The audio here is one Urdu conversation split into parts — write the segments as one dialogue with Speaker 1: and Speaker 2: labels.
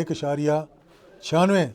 Speaker 1: 1.96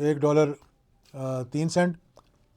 Speaker 1: $1.3,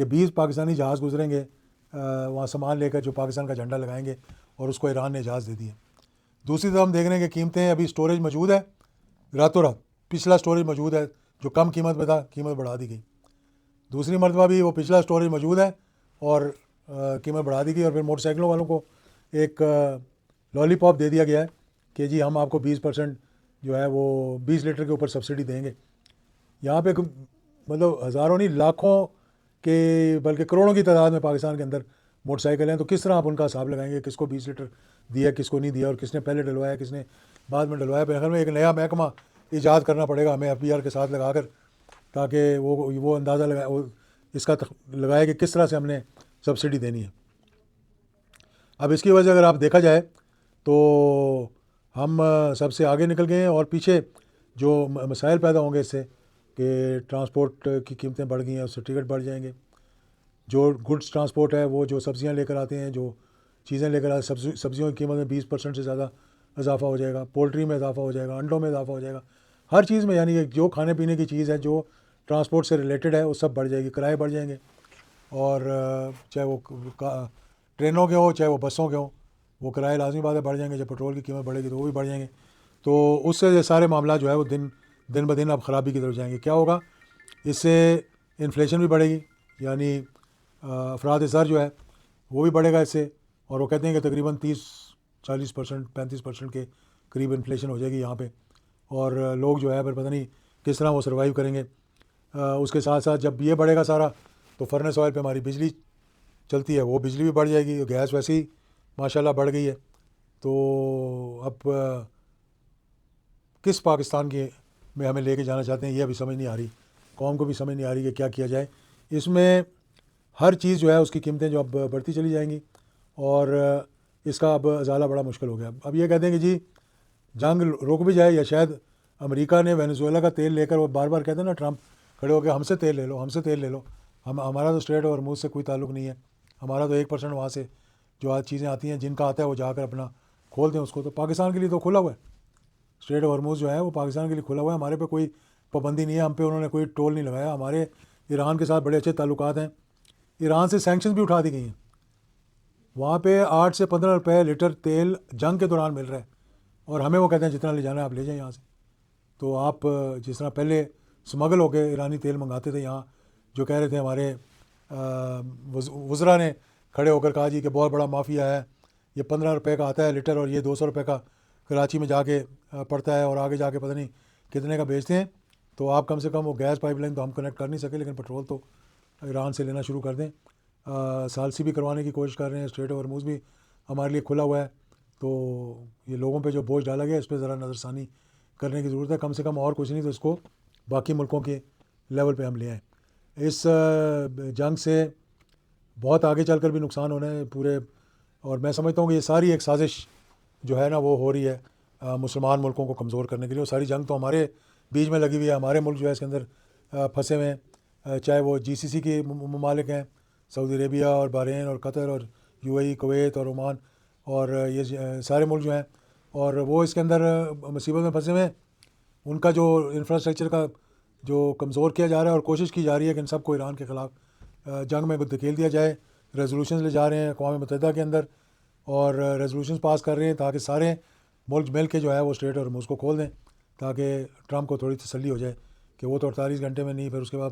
Speaker 1: کہ 20 پاکستانی جہاز گزریں گے وہاں سامان لے کر جو پاکستان کا جھنڈا لگائیں گے، اور اس کو ایران نے اجازت دے دی ہے۔ دوسری طرف ہم دیکھ رہے ہیں کہ قیمتیں ابھی سٹوریج موجود ہے، راتوں رات پچھلا سٹوریج موجود ہے جو کم قیمت میں تھا، قیمت بڑھا دی گئی۔ دوسری مرتبہ بھی وہ پچھلا سٹوریج موجود ہے اور قیمت بڑھا دی گئی، اور پھر موٹر سائیکلوں والوں کو ایک لالی پاپ دے دیا گیا ہے کہ جی ہم آپ کو 20% جو ہے وہ 20 لیٹر کے اوپر سبسڈی دیں گے۔ یہاں پہ مطلب ہزاروں نہیں لاکھوں کے بلکہ کروڑوں کی تعداد میں پاکستان کے اندر موٹر سائیکل ہیں، تو کس طرح آپ ان کا حساب لگائیں گے، کس کو 20 لیٹر دیا، کس کو نہیں دیا، اور کس نے پہلے ڈلوایا، کس نے بعد میں ڈلوایا۔ پھر آخر میں ایک نیا محکمہ ایجاد کرنا پڑے گا ہمیں FBR کے ساتھ لگا کر، تاکہ وہ اندازہ لگائے اس کا لگائے کہ کس طرح سے ہم نے سبسڈی دینی ہے۔ اب اس کی وجہ اگر آپ دیکھا جائے تو ہم سب سے آگے نکل گئے ہیں، اور پیچھے جو مسائل پیدا ہوں گے اس سے کہ ٹرانسپورٹ کی قیمتیں بڑھ گئی ہیں، اس سے ٹکٹ بڑھ جائیں گے۔ جو گڈس ٹرانسپورٹ ہے، وہ جو سبزیاں لے کر آتے ہیں، جو چیزیں لے کر آتے ہیں، سبزیوں کی قیمت میں 20% سے زیادہ اضافہ ہو جائے گا، پولٹری میں اضافہ ہو جائے گا، انڈوں میں اضافہ ہو جائے گا، ہر چیز میں، یعنی کہ جو کھانے پینے کی چیز ہے جو ٹرانسپورٹ سے ریلیٹڈ ہے وہ سب بڑھ جائے گی، کرائے بڑھ جائیں گے، اور چاہے وہ ٹرینوں کے ہوں چاہے وہ بسوں کے ہوں، وہ کرائے لازمی بات ہے بڑھ جائیں گے۔ جب پیٹرول کی قیمت بڑھے گی تو وہ بھی بڑھ جائیں گے، تو اس سے یہ سارے معاملات جو ہے وہ دن بدن اب خرابی کی طرف جائیں گے۔ کیا ہوگا؟ اس سے انفلیشن بھی بڑھے گی، یعنی افراد زر جو ہے وہ بھی بڑھے گا اس سے، اور وہ کہتے ہیں کہ تقریباً 30-40% 35% کے قریب انفلیشن ہو جائے گی یہاں پہ، اور لوگ جو ہے پھر پتہ نہیں کس طرح وہ سروائیو کریں گے۔ اس کے ساتھ ساتھ جب یہ بڑھے گا سارا، تو فرنس آئل پہ ہماری بجلی چلتی ہے، وہ بجلی بھی بڑھ جائے گی، گیس ویسے ہی ماشاءاللہ بڑھ گئی ہے۔ تو اب کس پاکستان کے میں ہمیں لے کے جانا چاہتے ہیں، یہ ابھی سمجھ نہیں آ رہی، قوم کو بھی سمجھ نہیں آ رہی کہ کیا کیا جائے۔ اس میں ہر چیز جو ہے اس کی قیمتیں جو اب بڑھتی چلی جائیں گی، اور اس کا اب ازالہ بڑا مشکل ہو گیا۔ اب یہ کہتے ہیں کہ جی جنگ رک بھی جائے، یا شاید امریکہ نے وینزویلا کا تیل لے کر، وہ بار بار کہتے ہیں نا ٹرمپ کھڑے ہو کے ہم سے تیل لے لو، ہم سے تیل لے لو، ہمارا تو اسٹریٹ اور ہرمز سے کوئی تعلق نہیں ہے، ہمارا تو 1% وہاں سے جو آج چیزیں آتی ہیں جن کا آتا ہے وہ جا کر اپنا کھول دیں اس کو۔ تو پاکستان کے لیے تو کھلا ہوا ہے، اسٹریٹ اور ہرمز جو ہے وہ پاکستان کے لیے کھلا ہوا ہے، ہمارے پہ کوئی پابندی نہیں ہے، ہم پہ انہوں نے کوئی ٹول نہیں لگایا۔ ہمارے ایران کے ساتھ بڑے اچھے تعلقات ہیں، ایران سے سینکشنز بھی اٹھا دی گئی ہیں، وہاں پہ 8 سے 15 روپے لیٹر تیل جنگ کے دوران مل رہا ہے، اور ہمیں وہ کہتے ہیں جتنا لے جانا ہے آپ لے جائیں یہاں سے۔ تو آپ جس طرح پہلے سمگل ہو کے ایرانی تیل منگاتے تھے یہاں، جو کہہ رہے تھے ہمارے وزراء نے کھڑے ہو کر کہا جی کہ بہت بڑا مافیا ہے، یہ 15 روپے کا آتا ہے لیٹر، اور یہ 200 روپے کا کراچی میں جا کے پڑتا ہے، اور آگے جا کے پتہ نہیں کتنے کا بیچتے ہیں۔ تو آپ کم سے کم وہ گیس پائپ لائن تو ہم کنیکٹ کر نہیں سکے، لیکن پیٹرول تو ایران سے لینا شروع کر دیں۔ ثالثی بھی کروانے کی کوشش کر رہے ہیں، اسٹریٹ اور ہرمز بھی ہمارے لیے کھلا ہوا ہے۔ تو یہ لوگوں پہ جو بوجھ ڈالا گیا اس پہ ذرا نظر ثانی کرنے کی ضرورت ہے، کم سے کم، اور کچھ نہیں تو اس کو باقی ملکوں کے لیول پہ ہم لے آئیں۔ اس جنگ سے بہت آگے چل کر بھی نقصان ہونا ہے پورے، اور میں سمجھتا ہوں کہ یہ ساری ایک سازش جو ہے نا وہ ہو رہی ہے مسلمان ملکوں کو کمزور کرنے کے لیے۔ اور ساری جنگ تو ہمارے بیچ میں لگی ہوئی ہے، ہمارے ملک جو ہے اس کے اندر پھنسے ہوئے ہیں، چاہے وہ GCC کے ممالک ہیں، سعودی عربیہ اور بحرین اور قطر اور UAE، کویت اور عمان، اور یہ سارے ملک جو ہیں، اور وہ اس کے اندر مصیبت میں پھنسے ہوئے ہیں۔ ان کا جو انفراسٹرکچر کا جو کمزور کیا جا رہا ہے، اور کوشش کی جا رہی ہے کہ ان سب کو ایران کے خلاف جنگ میں دھکیل دیا جائے۔ ریزولوشنز لے جا رہے ہیں اقوام متحدہ کے اندر، اور ریزولوشنز پاس کر رہے ہیں تاکہ سارے ملک مل کے جو ہے وہ اسٹریٹ اور ہرمز کو کھول دیں، تاکہ ٹرمپ کو تھوڑی تسلی ہو جائے کہ وہ تو 48 گھنٹے میں نہیں، پھر اس کے بعد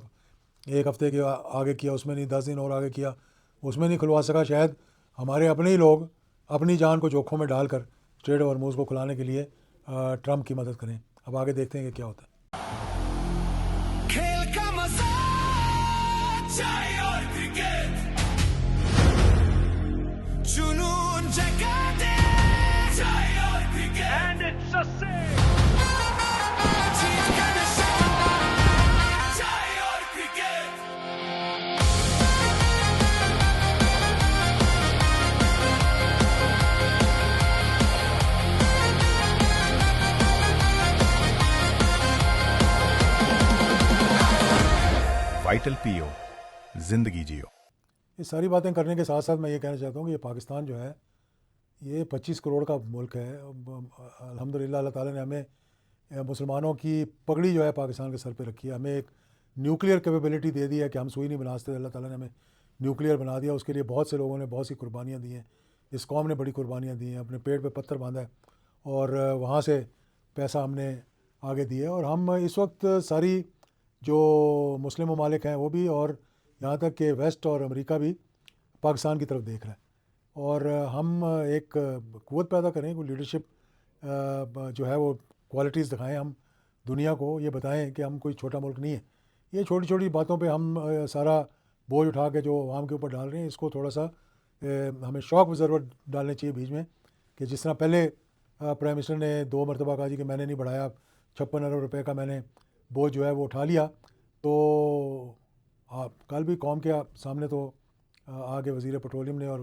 Speaker 1: 1 ہفتے کے آگے کیا اس میں نہیں، 10 دن اور آگے کیا اس میں نہیں کھلوا سکا۔ شاید ہمارے اپنے ہی لوگ اپنی جان کو جوکھوں میں ڈال کر اسٹریٹ اور ہرمز کو کھلانے کے لیے ٹرمپ کی مدد کریں۔ اب آگے دیکھتے ہیں کہ کیا ہوتا ہے۔
Speaker 2: کھیل کا مزہ چائے اور کرکٹ، جنون جگہ دے چائے اور cricket, and it's a save, جیت کا نشہ چائے اور کرکٹ۔
Speaker 3: وائٹل پیو، زندگی جیو۔
Speaker 1: یہ ساری باتیں کرنے کے ساتھ ساتھ میں یہ کہنا چاہتا ہوں کہ یہ پاکستان جو ہے یہ 25 کروڑ کا ملک ہے۔ الحمدللہ اللہ تعالیٰ نے ہمیں مسلمانوں کی پگڑی جو ہے پاکستان کے سر پہ رکھی ہے، ہمیں ایک نیوکلیئر کیپیبلٹی دے دی ہے کہ ہم سوئی نہیں بنا سکتے. اللہ تعالیٰ نے ہمیں نیوکلیئر بنا دیا. اس کے لیے بہت سے لوگوں نے بہت سی قربانیاں دی ہیں. اس قوم نے بڑی قربانیاں دی ہیں, اپنے پیٹ پہ پتھر باندھا ہے اور وہاں سے پیسہ ہم نے آگے دیا. اور ہم اس وقت ساری جو مسلم ممالک ہیں وہ بھی, اور یہاں تک کہ ویسٹ اور امریکہ بھی پاکستان کی طرف دیکھ رہا ہے. اور ہم ایک قوت پیدا کریں, کوئی لیڈرشپ جو ہے وہ کوالٹیز دکھائیں, ہم دنیا کو یہ بتائیں کہ ہم کوئی چھوٹا ملک نہیں ہے. یہ چھوٹی چھوٹی باتوں پہ ہم سارا بوجھ اٹھا کے جو عوام کے اوپر ڈال رہے ہیں, اس کو تھوڑا سا ہمیں شوق و ضرورت ڈالنے چاہیے بیچ میں, کہ جس طرح پہلے پرائم منسٹر نے 2 مرتبہ کہا جی کہ میں نے نہیں بڑھایا, 56 ارب روپے کا میں نے بوجھ جو ہے وہ اٹھا لیا. تو کل بھی قوم کے سامنے تو آگے وزیر پیٹرولیم نے اور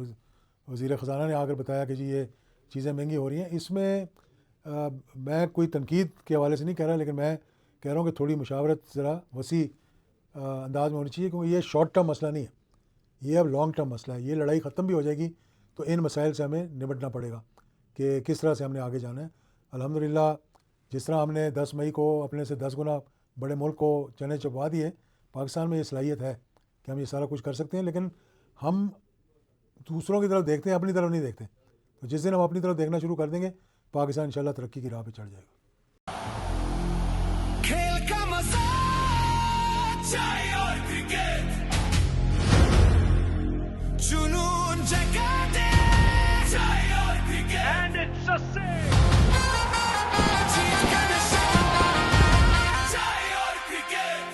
Speaker 1: وزیر خزانہ نے آ کر بتایا کہ جی یہ چیزیں مہنگی ہو رہی ہیں. اس میں میں کوئی تنقید کے حوالے سے نہیں کہہ رہا, لیکن میں کہہ رہا ہوں کہ تھوڑی مشاورت ذرا وسیع انداز میں ہونی چاہیے, کیونکہ یہ شارٹ ٹرم مسئلہ نہیں ہے, یہ اب لانگ ٹرم مسئلہ ہے. یہ لڑائی ختم بھی ہو جائے گی تو ان مسائل سے ہمیں نمٹنا پڑے گا کہ کس طرح سے ہم نے آگے جانا ہے. الحمدللہ جس طرح ہم نے 10 مئی کو اپنے سے 10 گنا بڑے ملک کو چنے چبوا دیے, پاکستان میں یہ صلاحیت ہے کہ ہم یہ سارا کچھ کر سکتے ہیں. لیکن ہم دوسروں کی طرف دیکھتے ہیں, اپنی طرف نہیں دیکھتے. تو جس دن ہم اپنی طرف دیکھنا شروع کر دیں گے, پاکستان انشاءاللہ ترقی کی راہ پہ چڑھ جائے گا.
Speaker 2: کھیل کا مزہ چائے اور کرکٹ, جنون جگہ دے چائے اور cricket, and it's a save, جیت کا نشانہ چائے اور کرکٹ.